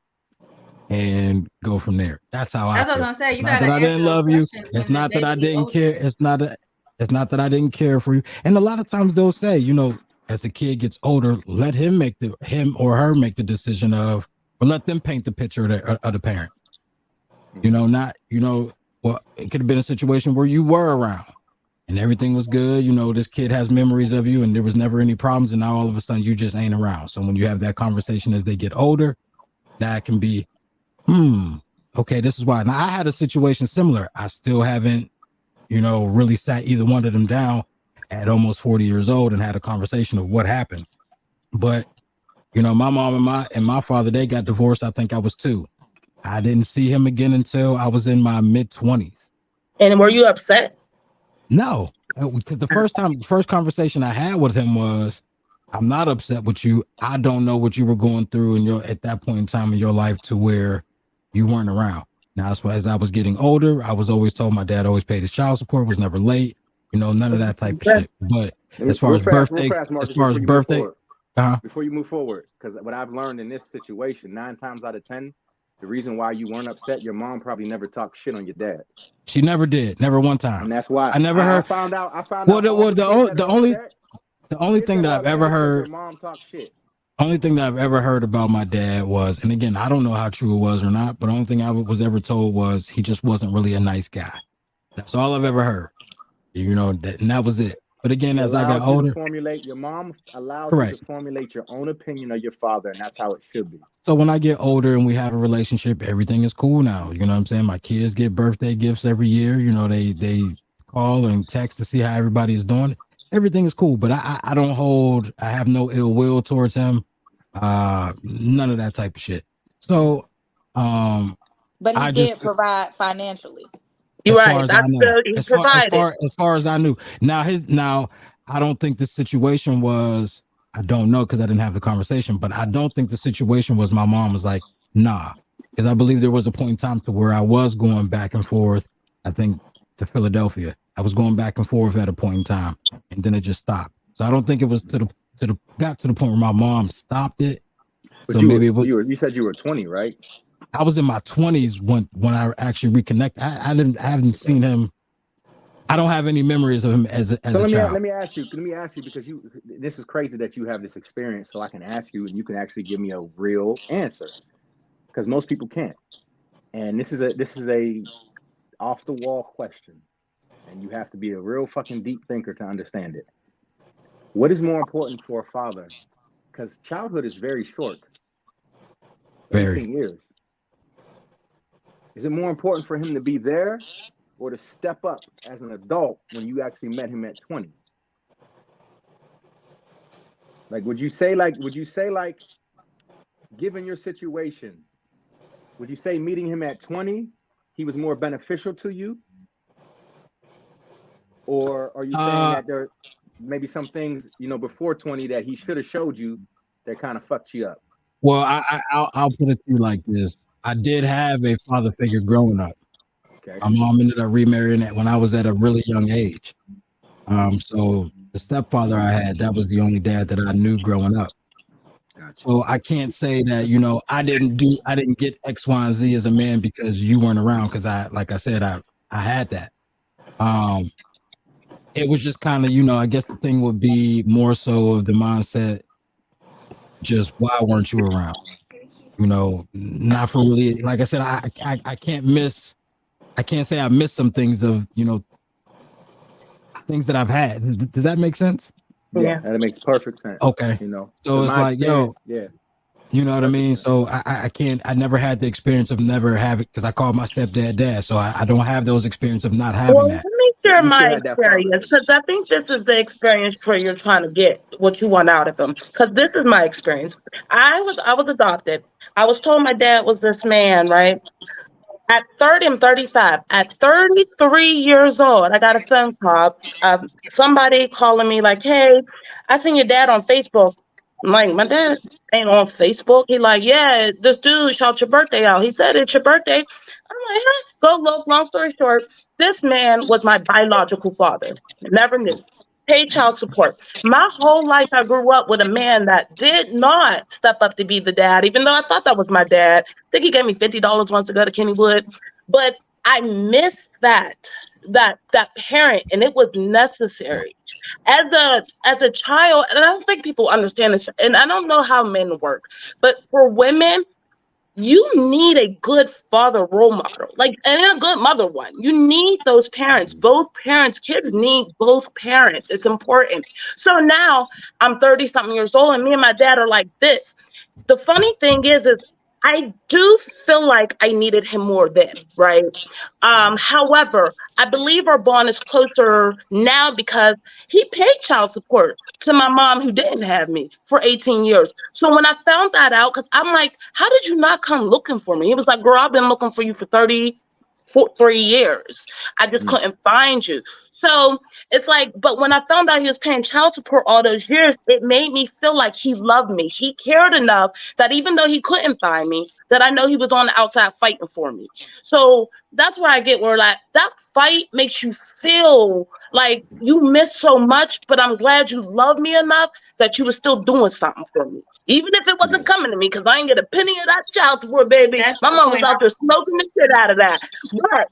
[SPEAKER 3] and go from there. That's how I feel.
[SPEAKER 6] That's what I was gonna say.
[SPEAKER 3] It's not that I didn't love you. It's not that I didn't care. It's not that I didn't care for you. And a lot of times they'll say, as the kid gets older, let him or her make the decision or let them paint the picture of the parent. Well, it could have been a situation where you were around and everything was good. This kid has memories of you and there was never any problems. And now all of a sudden you just ain't around. So when you have that conversation as they get older, that can be, okay, this is why. Now I had a situation similar. I still haven't, really sat either one of them down at almost 40 years old and had a conversation of what happened. But, my mom and my father, they got divorced. I think I was 2. I didn't see him again until I was in my mid-20s.
[SPEAKER 5] And were you upset?
[SPEAKER 3] No, because the first conversation I had with him was, I'm not upset with you. I don't know what you were going through at that point in time in your life to where you weren't around. Now, as I was getting older, I was always told my dad always paid his child support, was never late, none of that type of shit. But as far as birthday,
[SPEAKER 1] before you move forward, because what I've learned in this situation, 9 times out of 10, the reason why you weren't upset, your mom probably never talked shit on your dad.
[SPEAKER 3] She never did, never one time.
[SPEAKER 1] And that's why
[SPEAKER 3] I never heard.
[SPEAKER 1] I found out.
[SPEAKER 3] The The only thing that I've ever heard,
[SPEAKER 1] your mom talk shit.
[SPEAKER 3] Only thing that I've ever heard about my dad was, and again, I don't know how true it was or not, but the only thing I was ever told was he just wasn't really a nice guy. That's all I've ever heard. You know, and that was it. But again, as I got older,
[SPEAKER 1] your mom allows
[SPEAKER 3] correct.
[SPEAKER 1] you to formulate your own opinion of your father, and that's how it should be.
[SPEAKER 3] So when I get older and we have a relationship, everything is cool now. You know what I'm saying? My kids get birthday gifts every year. You know, they call and text to see how everybody is doing. Everything is cool, but I have no ill will towards him. None of that type of shit. So,
[SPEAKER 2] but he did provide financially.
[SPEAKER 5] You're right. That's
[SPEAKER 3] as far as I knew. Now, I don't think the situation was. I don't know because I didn't have the conversation, but I don't think the situation was my mom was like, nah, because I believe there was a point in time to where I was going back and forth. I think to Philadelphia, I was going back and forth at a point in time, and then it just stopped. So I don't think it was got to the point where my mom stopped it.
[SPEAKER 1] But so you said you were 20, right?
[SPEAKER 3] I was in my 20s when I actually reconnected. I haven't seen him. I don't have any memories of him as a child.
[SPEAKER 1] Let me ask you because this is crazy that you have this experience, so I can ask you and you can actually give me a real answer, because most people can't. And this is a off the wall question, and you have to be a real fucking deep thinker to understand it. What is more important for a father? Because childhood is very short. 18 years. Is it more important for him to be there or to step up as an adult when you actually met him at 20? Like, would you say given your situation, would you say meeting him at 20, he was more beneficial to you? Or are you saying that there maybe some things, before 20 that he should have showed you that kind of fucked you up?
[SPEAKER 3] Well, I'll put it to you like this. I did have a father figure growing up. Okay. My mom ended up remarrying when I was at a really young age. So the stepfather I had, that was the only dad that I knew growing up. Gotcha. So I can't say that, I didn't get X, Y, and Z as a man because you weren't around, because I had that. It was just kind of, I guess the thing would be more so of the mindset, just why weren't you around? Not for really, like I said, I can't say I missed some things of, things that I've had. Does that make sense?
[SPEAKER 1] Yeah, that makes perfect sense.
[SPEAKER 3] Okay. So it's like, yeah. You know what I mean? So I never had the experience of never having, because I called my stepdad dad. So I don't have those experiences of not having that.
[SPEAKER 5] Let me share my experience, because I think this is the experience where you're trying to get what you want out of them. Because this is my experience. I was adopted. I was told my dad was this man, right? At 30, I'm 35. At 33 years old, I got a phone call. Somebody calling me like, hey, I seen your dad on Facebook. I'm like, my dad ain't on Facebook. He like, yeah, this dude shout your birthday out. He said it's your birthday. I'm like, huh? Go look. Long story short, this man was my biological father. Never knew. Paid child support. My whole life, I grew up with a man that did not step up to be the dad, even though I thought that was my dad. I think he gave me $50 once to go to Kennywood, but I missed that parent, and it was necessary as a child. And I don't think people understand this, and I don't know how men work, but for women, you need a good father role model, and a good mother one. You need those parents, both parents. Kids need both parents. It's important. So now I'm 30 something years old, and me and my dad are like this. The funny thing is I do feel like I needed him more then, right? However, I believe our bond is closer now because he paid child support to my mom who didn't have me for 18 years. So when I found that out, because I'm like, how did you not come looking for me? He was like, girl, I've been looking for you for 3 years. I just couldn't find you. So it's like, but when I found out he was paying child support all those years, it made me feel like he loved me. He cared enough that even though he couldn't find me, that I know he was on the outside fighting for me. So that's where I get where that fight makes you feel like you missed so much, but I'm glad you loved me enough that you were still doing something for me. Even if it wasn't coming to me, because I ain't get a penny of that child support, baby. My mom was out there smoking the shit out of that. But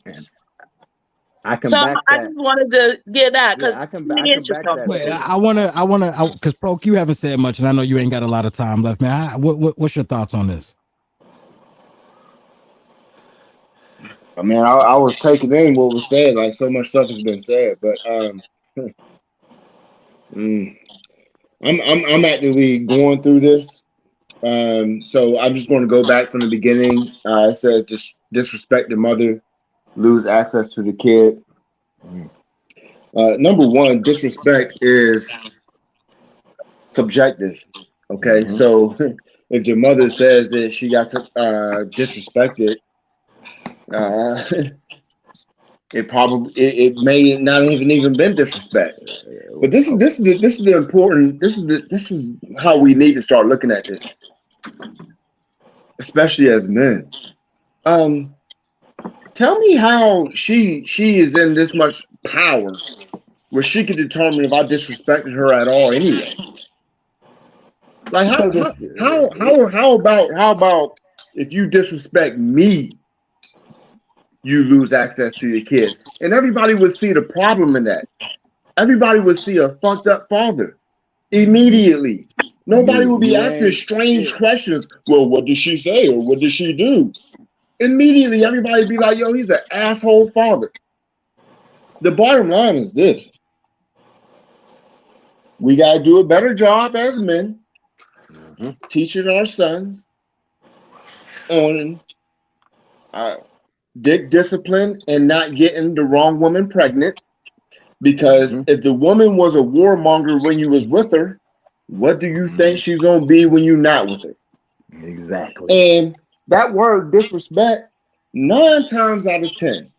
[SPEAKER 1] I can
[SPEAKER 5] So
[SPEAKER 1] back
[SPEAKER 5] I
[SPEAKER 1] that.
[SPEAKER 5] just wanted to get that because
[SPEAKER 1] Yeah, I can
[SPEAKER 5] it's just
[SPEAKER 1] back that.
[SPEAKER 5] something.
[SPEAKER 3] Wait, I wanna, because Pro, you haven't said much, and I know you ain't got a lot of time left, man. What's your thoughts on this?
[SPEAKER 7] I mean, I was taking in what was said. Like so much stuff has been said, but I'm actively going through this. So I'm just going to go back from the beginning. It says disrespect the mother, lose access to the kid. Number one, disrespect is subjective. Okay, so if your mother says that she got disrespected, it may not have even been disrespect. But this is the important. This is how we need to start looking at this, especially as men. Tell me how she is in this much power where she could determine if I disrespected her at all anyway. Like how about if you disrespect me, you lose access to your kids, and everybody would see the problem in that. Everybody would see a fucked up father immediately. Nobody would be asking strange questions. Well, what did she say or what did she do? Immediately, everybody would be like, yo, he's an asshole father. The bottom line is this. We got to do a better job as men teaching our sons on discipline and not getting the wrong woman pregnant. Because if the woman was a warmonger when you was with her, what do you think she's going to be when you're not with her?
[SPEAKER 1] Exactly.
[SPEAKER 7] And that word disrespect, 9 times out of 10,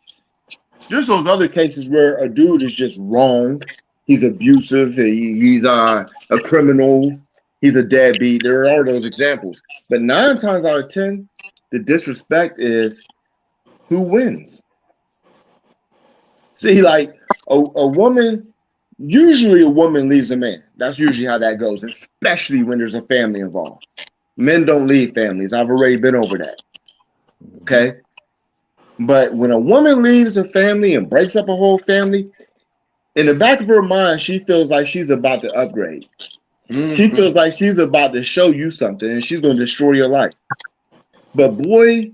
[SPEAKER 7] there's those other cases where a dude is just wrong. He's abusive. He's a criminal. He's a deadbeat. There are those examples. But 9 times out of 10, the disrespect is who wins. See, like a woman, usually a woman leaves a man. That's usually how that goes, especially when there's a family involved. Men don't leave families. I've already been over that. Okay? But when a woman leaves a family and breaks up a whole family, in the back of her mind, she feels like she's about to upgrade. She feels like she's about to show you something and she's going to destroy your life. But boy,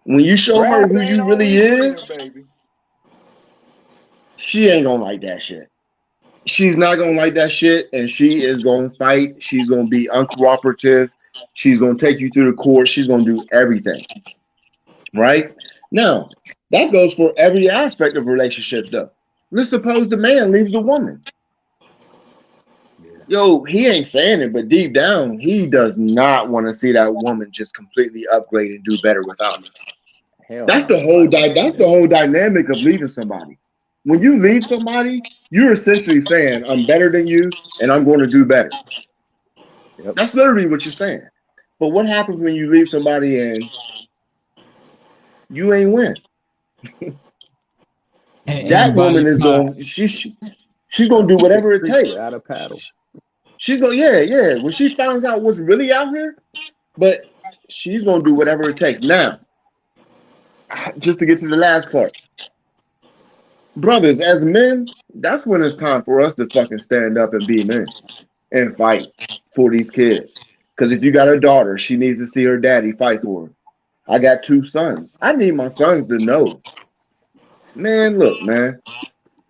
[SPEAKER 7] when you show her who you really is, she ain't going to like that shit. She's not going to like that shit, and she is going to fight. She's going to be uncooperative. She's going to take you through the court. She's going to do everything. Right? Now, that goes for every aspect of relationships, though. Let's suppose the man leaves the woman. Yo, he ain't saying it, but deep down, he does not want to see that woman just completely upgrade and do better without him. That's the whole dynamic of leaving somebody. When you leave somebody, you're essentially saying, I'm better than you, and I'm going to do better. Yep. That's literally what you're saying. But what happens when you leave somebody and you ain't win? That woman is going, she's going to do whatever it takes.
[SPEAKER 1] Out of paddle.
[SPEAKER 7] She's going, yeah. When she finds out what's really out here, but she's going to do whatever it takes. Now, just to get to the last part. Brothers, as men, that's when it's time for us to fucking stand up and be men and fight for these kids. Because if you got a daughter, she needs to see her daddy fight for her. I got 2 sons. I need my sons to know. Man, look, man.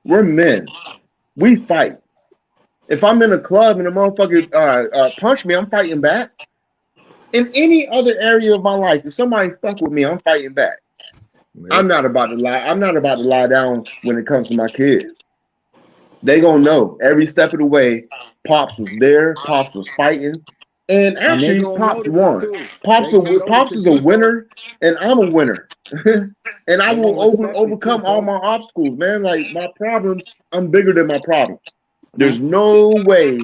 [SPEAKER 7] We're men. We fight. If I'm in a club and a motherfucker punch me, I'm fighting back. In any other area of my life, if somebody fuck with me, I'm fighting back. I'm not about to lie. I'm not about to lie down when it comes to my kids. They gonna know every step of the way. Pops was there. Pops was fighting, and actually, Pops won. Pops is a winner, and I'm a winner. And I will overcome all my obstacles, man. Like my problems, I'm bigger than my problems. There's no way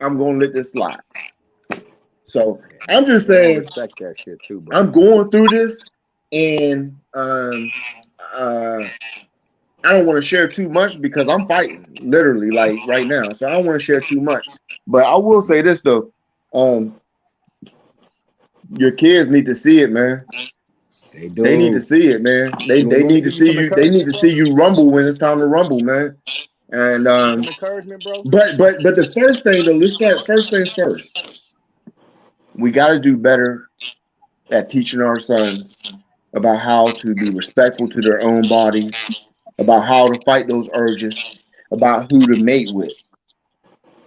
[SPEAKER 7] I'm gonna let this slide. So I'm just saying,
[SPEAKER 1] respect that shit too, bro.
[SPEAKER 7] I'm going through this. And I don't want to share too much because I'm fighting literally like right now. So I don't want to share too much. But I will say this though. Your kids need to see it, man.
[SPEAKER 1] They do.
[SPEAKER 7] They need to see it, man. They
[SPEAKER 1] You wanna
[SPEAKER 7] need to
[SPEAKER 1] give you
[SPEAKER 7] see
[SPEAKER 1] some
[SPEAKER 7] you. They need to
[SPEAKER 1] encouragement,
[SPEAKER 7] see
[SPEAKER 1] bro?
[SPEAKER 7] you rumble when it's time to rumble, man. And
[SPEAKER 1] Some encouragement, bro.
[SPEAKER 7] but the first thing though, let's start first things first. We got to do better at teaching our sons about how to be respectful to their own bodies, about how to fight those urges, about who to mate with.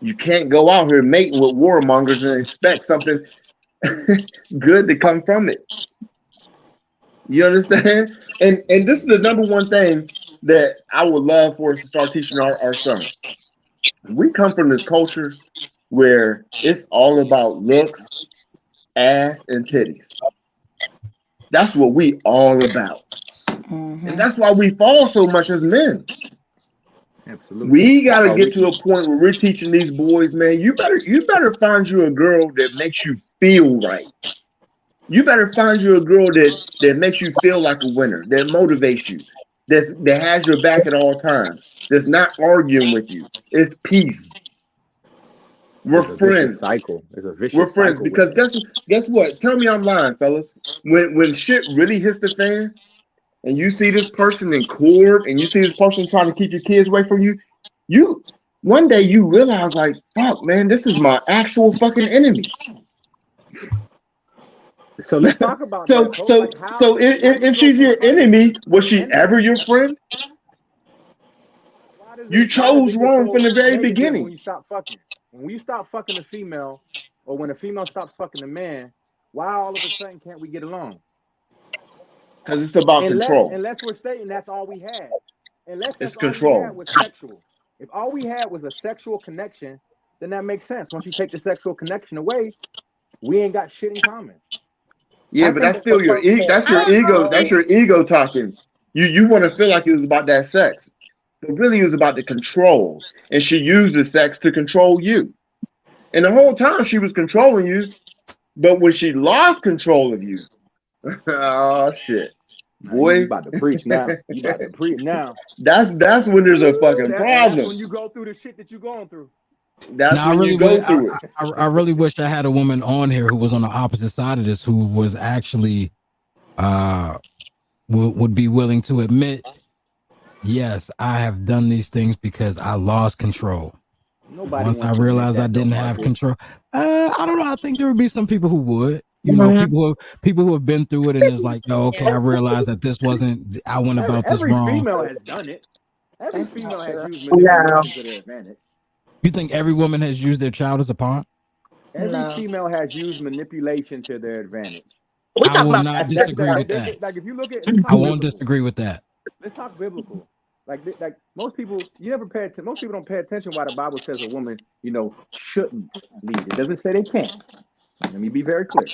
[SPEAKER 7] You can't go out here mating with warmongers and expect something good to come from it. You understand? And this is the number one thing that I would love for us to start teaching our sons. We come from this culture where it's all about looks, ass, and titties. That's what we all about. And that's why we fall so much as men.
[SPEAKER 1] Absolutely.
[SPEAKER 7] We gotta get to a point where we're teaching these boys, man. You better find you a girl that makes you feel right. You better find you a girl that makes you feel like a winner, that motivates you, that has your back at all times, that's not arguing with you. It's peace. We're friends.
[SPEAKER 1] Cycle. It's a vicious
[SPEAKER 7] We're friends
[SPEAKER 1] cycle
[SPEAKER 7] because guess what? Tell me I'm lying, fellas. When shit really hits the fan, and you see this person in court, and you see this person trying to keep your kids away from you one day you realize, like, fuck, man, this is my actual fucking enemy.
[SPEAKER 1] So let's talk about
[SPEAKER 7] so
[SPEAKER 1] that,
[SPEAKER 7] so
[SPEAKER 1] like how,
[SPEAKER 7] so if she's your enemy, was she ever your friend? You chose wrong from the very beginning.
[SPEAKER 1] When you stop fucking, when you stop fucking a female, or when a female stops fucking a man, why all of a sudden can't we get along?
[SPEAKER 7] Because it's about control.
[SPEAKER 1] Unless we're stating that's all we had. Unless that's
[SPEAKER 7] it's
[SPEAKER 1] all
[SPEAKER 7] control.
[SPEAKER 1] we had was sexual. If all we had was a sexual connection, then that makes sense. Once you take the sexual connection away, we ain't got shit in common.
[SPEAKER 7] Yeah, but that's still your ego. That's your ego. That's your ego talking. You want to feel like it was about that sex, but really it was about the control. And she used the sex to control you. And the whole time she was controlling you, but when she lost control of you, oh shit, boy,
[SPEAKER 1] you about to preach now. You about to preach now.
[SPEAKER 7] That's when there's a fucking problem.
[SPEAKER 1] That's when you go through the shit that you're going through.
[SPEAKER 7] That's when you go through it.
[SPEAKER 3] I really wish I had a woman on here who was on the opposite side of this, who was actually would be willing to admit, yes, I have done these things because I lost control. Once I realized I didn't have control, I don't know. I think there would be some people who would. You know, people who have been through it and is like, oh, okay, I realized that this wasn't. I went about this wrong.
[SPEAKER 1] Every female has done it. Every female has used manipulation to their advantage.
[SPEAKER 3] You think every woman has used their child as a pawn?
[SPEAKER 1] Every female has used manipulation to their advantage.
[SPEAKER 3] I will not disagree with that.
[SPEAKER 1] Like if you look at,
[SPEAKER 3] I won't disagree with that.
[SPEAKER 1] Let's talk biblical. Like most people, you never pay attention. Most people don't pay attention why the Bible says a woman, shouldn't lead. It doesn't say they can't. Let me be very clear.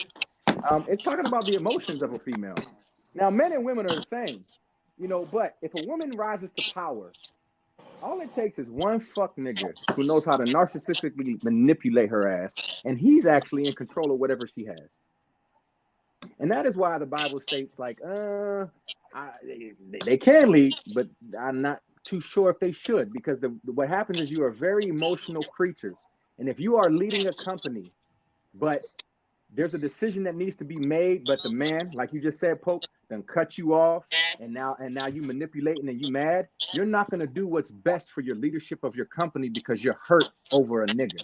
[SPEAKER 1] It's talking about the emotions of a female. Now, men and women are the same, but if a woman rises to power, all it takes is one fuck nigga who knows how to narcissistically manipulate her ass, and he's actually in control of whatever she has. And that is why the Bible states, like, they can lead, but I'm not too sure if they should, because what happens is you are very emotional creatures. And if you are leading a company, but there's a decision that needs to be made, but the man, like you just said, Pope, then cut you off, and now you manipulating and you mad, you're not going to do what's best for your leadership of your company because you're hurt over a nigga.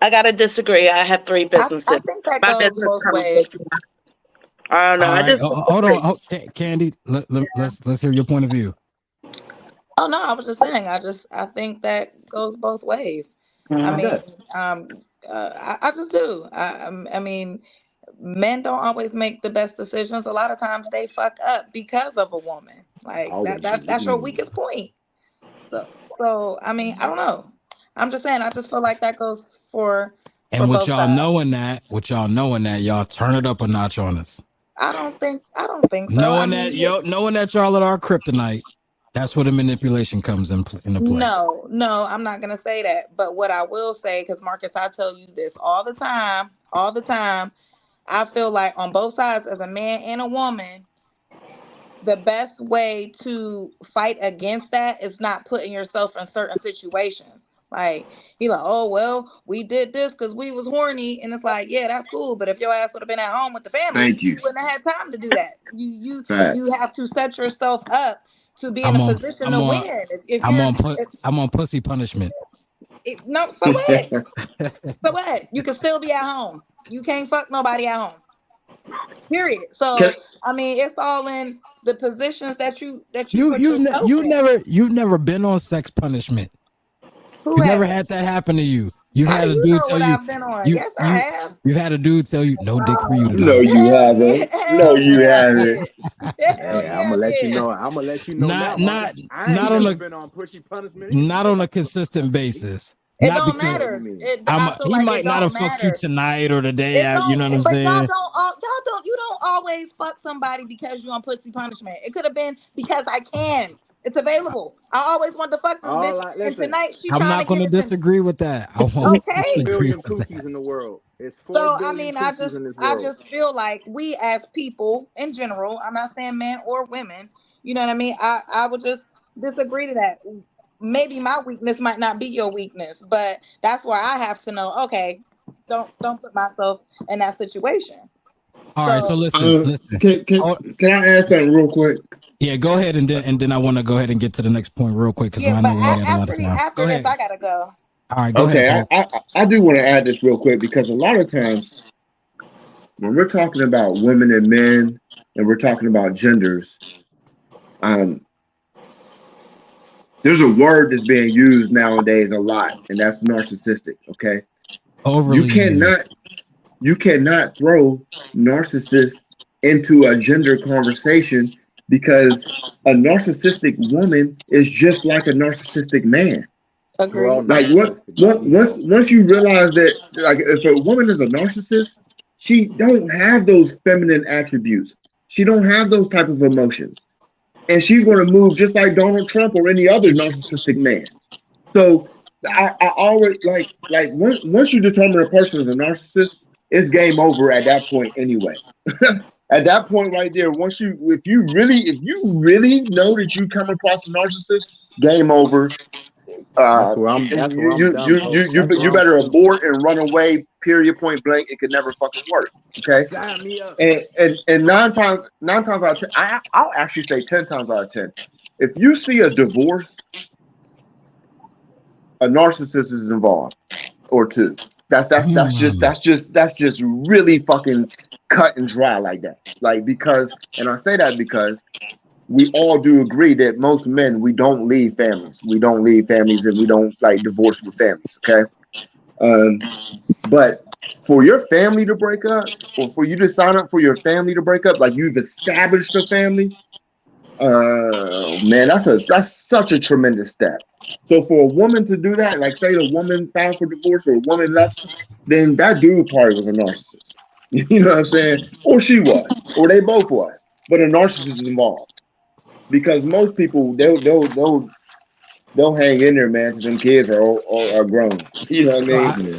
[SPEAKER 5] I gotta disagree. I have 3 businesses.
[SPEAKER 2] I think that goes both ways.
[SPEAKER 5] I don't know.
[SPEAKER 3] Right. Hold on, Candy. Let's hear your point of view.
[SPEAKER 2] Oh no, I was just saying. I think that goes both ways. I mean, I just do. I mean, men don't always make the best decisions. A lot of times they fuck up because of a woman. Like that's your weakest point. So I mean, I don't know. I'm just saying. I just feel like that goes for.
[SPEAKER 3] And with y'all knowing that, y'all turn it up a notch on us.
[SPEAKER 2] I don't think so.
[SPEAKER 3] Knowing that y'all are our kryptonite, that's where the manipulation comes into play.
[SPEAKER 2] No, I'm not gonna say that. But what I will say, because Marcus, I tell you this all the time. I feel like on both sides, as a man and a woman, the best way to fight against that is not putting yourself in certain situations. Like, he like, oh, well, we did this because we was horny. And it's like, yeah, that's cool. But if your ass would have been at home with the family,
[SPEAKER 7] Thank you.
[SPEAKER 2] you wouldn't have had time to do that. You
[SPEAKER 7] Facts.
[SPEAKER 2] have to set yourself up to be in
[SPEAKER 3] I'm
[SPEAKER 2] a
[SPEAKER 3] on.
[SPEAKER 2] position to win. If
[SPEAKER 3] I'm
[SPEAKER 2] you're,
[SPEAKER 3] on. I'm on pussy punishment.
[SPEAKER 2] no, so what? So what? You can still be at home. You can't fuck nobody at home. Period. So I mean, it's all in the positions that you
[SPEAKER 3] you've never been on sex punishment.
[SPEAKER 2] Who
[SPEAKER 3] never had that happen to you. You've
[SPEAKER 2] How
[SPEAKER 3] had
[SPEAKER 2] do
[SPEAKER 3] a
[SPEAKER 2] you
[SPEAKER 3] dude
[SPEAKER 2] know
[SPEAKER 3] tell
[SPEAKER 2] what
[SPEAKER 3] you.
[SPEAKER 2] I've been on? Yes, I have.
[SPEAKER 3] You've had a dude tell you no dick for you tonight.
[SPEAKER 7] No, you haven't. No, you haven't.
[SPEAKER 1] Hey, I'm gonna let you know. I'm gonna let you know now. I ain't never been on pushy punishment.
[SPEAKER 3] Not on a consistent basis.
[SPEAKER 2] It don't matter.
[SPEAKER 3] He might not have fucked you tonight or today. You know what I'm saying?
[SPEAKER 2] You don't always fuck somebody because you're on pussy punishment. It could have been because I can. It's available. I always want to fuck this bitch, and tonight she trying to.
[SPEAKER 3] I'm not going to disagree with that.
[SPEAKER 2] Okay.
[SPEAKER 1] Billion cookies in the world. It's 4
[SPEAKER 2] So
[SPEAKER 1] billion
[SPEAKER 2] I mean, I just feel like we as people in general. I'm not saying men or women. You know what I mean? I would just disagree to that. Maybe my weakness might not be your weakness, but that's where I have to know. Okay, don't put myself in that situation.
[SPEAKER 3] All right, so listen.
[SPEAKER 7] Can I add something real quick?
[SPEAKER 3] Yeah, go ahead, and then I want to go ahead and get to the next point real quick because I know we got a lot of time.
[SPEAKER 2] After this, I gotta go.
[SPEAKER 3] All right, go ahead.
[SPEAKER 7] I do want to add this real quick because a lot of times when we're talking about women and men and we're talking about genders, there's a word that's being used nowadays a lot, and that's narcissistic. Okay,
[SPEAKER 3] overly.
[SPEAKER 7] You cannot throw narcissist into a gender conversation because a narcissistic woman is just like a narcissistic man.
[SPEAKER 2] Agreed.
[SPEAKER 7] Like once you realize that, like, if a woman is a narcissist, she don't have those feminine attributes. She don't have those type of emotions, and she's going to move just like Donald Trump or any other narcissistic man. So I always like once you determine a person is a narcissist, it's game over at that point anyway. At that point right there, if you really know that you come across a narcissist, game over. You better abort and run away. Period. Point blank. It could never fucking work. Okay. And nine times out of 10, I'll actually say 10 times out of 10, if you see a divorce, a narcissist is involved, or two. That's just really fucking cut and dry like that. Like, because, and I say that because we all do agree that most men, we don't leave families. We don't leave families, and we don't like divorce with families. Okay. But for your family to break up, or for you to sign up for your family to break up, like you've established a family, man, that's such a tremendous step. So for a woman to do that, like say the woman filed for divorce or a woman left, then that dude probably was a narcissist. You know what I'm saying? Or she was, or they both was. But a narcissist is involved. Because most people, they'll hang in there, man, till them kids are grown. You know what I mean?